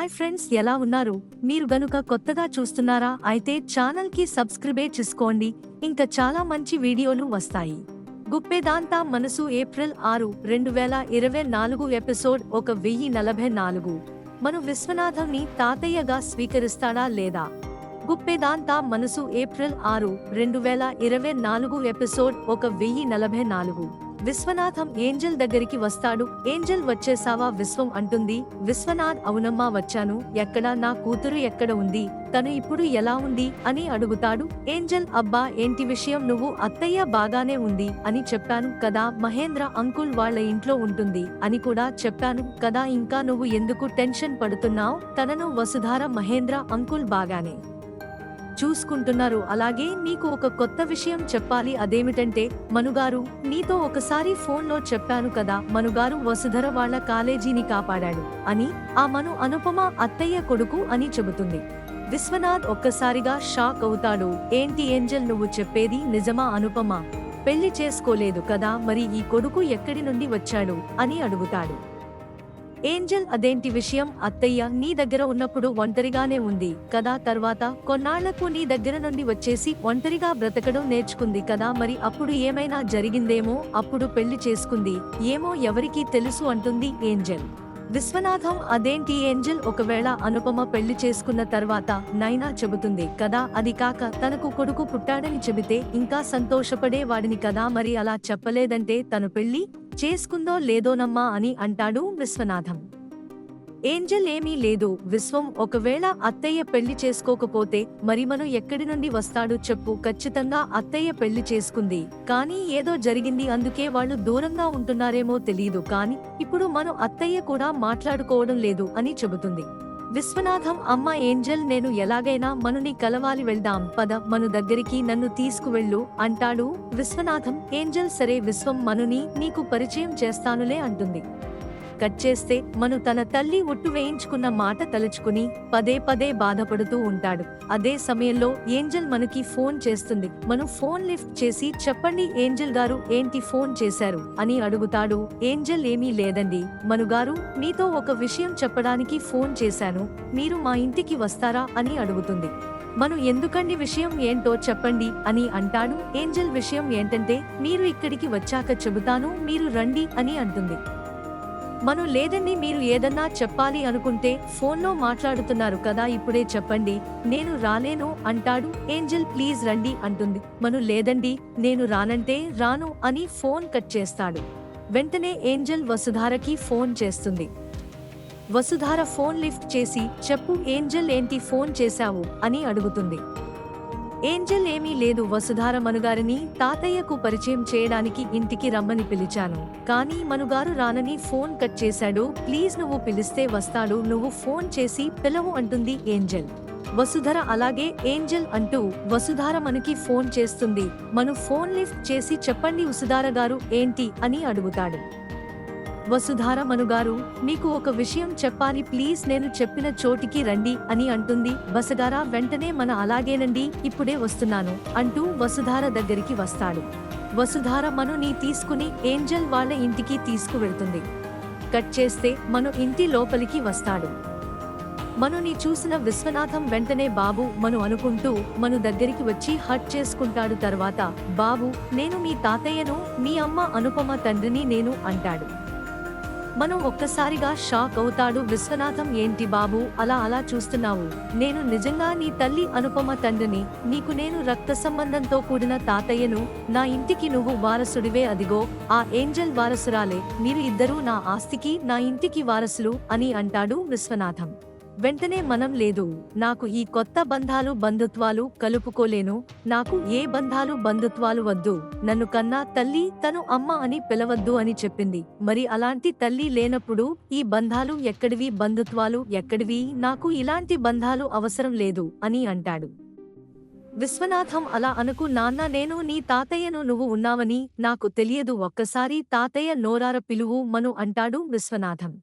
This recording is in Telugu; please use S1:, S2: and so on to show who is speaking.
S1: హాయ్ ఫ్రెండ్స్, ఎలా ఉన్నారు? మీరు గనుక కొత్తగా చూస్తున్నారా అయితే ఛానల్ కి సబ్స్క్రైబ్ చేసుకోండి. ఇంకా చాలా మంచి వీడియోలు వస్తాయి. గుప్పెదాంతా మనసు ఏప్రిల్ 6, 2024 ఎపిసోడ్ 1044. మను విశ్వనాథంని తాతయ్యగా స్వీకరిస్తాడా లేదా? గుప్పెదాంతా మనసు ఏప్రిల్ 6, 2024 ఎపిసోడ్ 1044. విశ్వనాథం ఏంజెల్ దగ్గరికి వస్తాడు. ఏంజెల్ వచ్చేసావా విశ్వం అంటుంది. విశ్వనాథ్ అవునమ్మా వచ్చాను. ఎక్కడ నా కూతురు ఎక్కడ ఉంది? తను ఇప్పుడు ఎలా ఉంది అని అడుగుతాడు. ఏంజెల్ అబ్బా ఏంటి విషయం? నువ్వు అత్తయ్య బాగానే ఉంది అని చెప్పాను కదా, మహేంద్ర అంకుల్ వాళ్ళ ఇంట్లో ఉంటుంది అని కూడా చెప్పాను కదా, ఇంకా నువ్వు ఎందుకు టెన్షన్ పడుతున్నావు? తనను వసుధార మహేంద్ర అంకుల్ బాగానే చూసుకుంటున్నారు. అలాగే నీకు ఒక కొత్త విషయం చెప్పాలి. అదేమిటంటే మనుగారు నీతో ఒకసారి ఫోన్లో చెప్పాను కదా, మనుగారు వసుధర వాళ్ళ కాలేజీని కాపాడాడు అని. ఆ మను అనుపమ అత్తయ్య కొడుకు అని చెబుతుంది. విశ్వనాథ్ ఒక్కసారిగా షాక్ అవుతాడు. ఏంటి ఏంజెల్ నువ్వు చెప్పేది నిజమా? అనుపమ పెళ్లి చేసుకోలేదు కదా, మరి ఈ కొడుకు ఎక్కడి నుండి వచ్చాడు అని అడుగుతాడు. ఏంజెల్ అదేంటి విషయం? అత్తయ్య నీ దగ్గర ఉన్నప్పుడు ఒంటరిగానే ఉంది కదా, తర్వాత కొన్నాళ్లకు నీ దగ్గర నుండి వచ్చేసి ఒంటరిగా బ్రతకడం నేర్చుకుంది కదా, మరి అప్పుడు ఏమైనా జరిగిందేమో, అప్పుడు పెళ్లి చేసుకుంది ఏమో, ఎవరికీ తెలుసు అంటుంది ఏంజెల్. విశ్వనాథం అదేంటి ఏంజెల్, ఒకవేళ అనుపమ పెళ్లి చేసుకున్న తర్వాత నైనా చెబుతుంది కదా, అది కాక తనకు కొడుకు పుట్టాడని చెబితే ఇంకా సంతోషపడే వాడిని కదా, మరి అలా చెప్పలేదంటే తను పెళ్లి చేసుకుందో లేదోనమ్మా అని అంటాడు విశ్వనాథం. ఏంజెల్ ఏమీ లేదు విశ్వం, ఒకవేళ అత్తయ్య పెళ్లి చేసుకోకపోతే మరి మను ఎక్కడి నుండి వస్తాడు చెప్పు? ఖచ్చితంగా అత్తయ్య పెళ్లి చేసుకుంది, కానీ ఏదో జరిగింది, అందుకే వాళ్ళు దూరంగా ఉంటున్నారేమో తెలీదు, కానీ ఇప్పుడు మను అత్తయ్య కూడా మాట్లాడుకోవడం లేదు అని చెబుతుంది. విశ్వనాథం అమ్మ ఏంజెల్ నేను ఎలాగైనా మనుని కలవాలి, వెళ్దాం పద, మను దగ్గరికి నన్ను తీసుకువెళ్ళు అంటాడు విశ్వనాథం. ఏంజెల్ సరే విశ్వం, మనుని నీకు పరిచయం చేస్తానులే అంటుంది. కట్ చేస్తే మను తన తల్లి ఒట్టు వేయించుకున్న మాట తలుచుకుని పదే పదే బాధపడుతూ ఉంటాడు. అదే సమయంలో ఏంజెల్ మనుకి ఫోన్ చేస్తుంది. మను ఫోన్ లిఫ్ట్ చేసి చెప్పండి ఏంజెల్ గారు, ఏంటి ఫోన్ చేశారు అని అడుగుతాడు. ఏంజెల్ ఏమీ లేదండి మనుగారు, మీతో ఒక విషయం చెప్పడానికి ఫోన్ చేశాను, మీరు మా ఇంటికి వస్తారా అని అడుగుతుంది. మను ఎందుకండి, విషయం ఏంటో చెప్పండి అని అంటాడు. ఏంజెల్ విషయం ఏంటంటే మీరు ఇక్కడికి వచ్చాక చెబుతాను, మీరు రండి అని అంటుంది. మను లేదండి, మీరు ఏదన్నా చెప్పాలి అనుకుంటే ఫోన్లో మాట్లాడుతున్నారు కదా, ఇప్పుడే చెప్పండి, నేను రాలేను అంటాడు. ఏంజెల్ ప్లీజ్ రండి అంటుంది. మను లేదండి, నేను రానంటే రాను అని ఫోన్ కట్ చేస్తాడు. వెంటనే ఏంజెల్ వసుధారకి ఫోన్ చేస్తుంది. వసుధార ఫోన్ లిఫ్ట్ చేసి చెప్పు ఏంజెల్, ఏంటి ఫోన్ చేశావు అని అడుగుతుంది. ఏంజెల్ ఏమీ లేదు వసుధార, మనుగారిని తాతయ్యకు పరిచయం చేయడానికి ఇంటికి రమ్మని పిలిచాను, కానీ మనుగారు రానని ఫోన్ కట్ చేశాడు, ప్లీజ్ నువ్వు పిలిస్తే వస్తాడు, నువ్వు ఫోన్ చేసి పిలవు అంటుంది ఏంజెల్. వసుధర అలాగే ఏంజెల్ అంటూ వసుధార మనుకి ఫోన్ చేస్తుంది. మను ఫోన్ లిఫ్ట్ చేసి చెప్పండి వసుధార గారు ఏంటి అని అడుగుతాడు. వసుధార మనుగారు మీకు ఒక విషయం చెప్పాలి, ప్లీజ్ నేను చెప్పిన చోటికి రండి అని అంటుంది. బసగారా వెంటనే మన అలాగేనండి ఇప్పుడే వస్తున్నాను అంటూ వసుధార దగ్గరికి వస్తాడు. వసుధార మనుని తీసుకుని ఏంజెల్ వాళ్ళ ఇంటికి తీసుకువెళ్తుంది. కట్ చేస్తే మను ఇంటి లోపలికి వస్తాడు. మనుని చూసిన విశ్వనాథం వెంటనే బాబు మను అనుకుంటూ మను దగ్గరికి వచ్చి హట్ చేసుకుంటాడు. తర్వాత బాబు నేను మీ తాతయ్యను, మీ అమ్మ అనుపమ తండ్రిని నేను అంటాడు. మను ఒక్కసారిగా షాక్ అవుతాడు. విశ్వనాథం ఏంటి బాబు అలా చూస్తున్నావు? నేను నిజంగా నీ తల్లి అనుపమ తండ్రిని, నీకు నేను రక్త సంబంధంతో కూడిన తాతయ్యను, నా ఇంటికి నువ్వు వారసుడివే, అదిగో ఆ ఏంజెల్ వారసురాలే, మీరు ఇద్దరూ నా ఆస్తికి నా ఇంటికి వారసులు అని అంటాడు విశ్వనాథం. వెంటనే మనం లేదు, నాకు ఈ కొత్త బంధాలు బంధుత్వాలు కలుపుకోలేను, నాకు ఏ బంధాలు బంధుత్వాలు వద్దు, నన్ను కన్నా తల్లి తను అమ్మ అని పిలవద్దు అని చెప్పింది, మరి అలాంటి తల్లి లేనప్పుడు ఈ బంధాలు ఎక్కడివి, బంధుత్వాలు ఎక్కడివి, నాకు ఇలాంటి బంధాలు అవసరం లేదు అని అంటాడు. విశ్వనాథం అలా అనుకు నాన్న, నేను నీ తాతయ్యను, నువ్వు ఉన్నావని నాకు తెలియదు, ఒక్కసారి తాతయ్య నోరార పిలువు మను అంటాడు విశ్వనాథం.